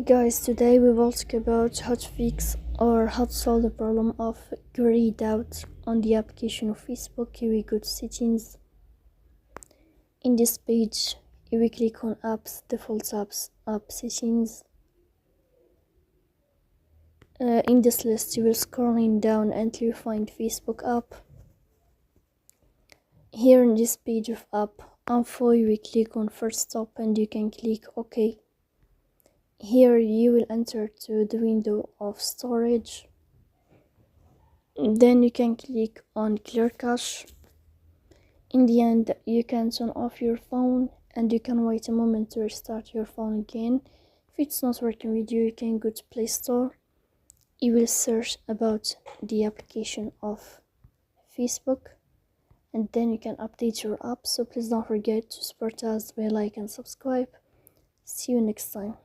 guys, today we will talk about how to fix or how to solve the problem of grayed out on the application of Facebook. Here we go to settings. In this page, you will click on apps, default apps, app settings. In this list, you will scrolling down until you find Facebook app. Here in this page of app info, you will click on first stop and you can click OK. Here you will enter to the window of storage. Then you can click on clear cache. In the end, you can turn off your phone and you can wait a moment to restart your phone again. If it's not working with you, you can go to Play Store. You will search about the application of Facebook and then you can update your app. So please don't forget to support us by like and subscribe. See you next time.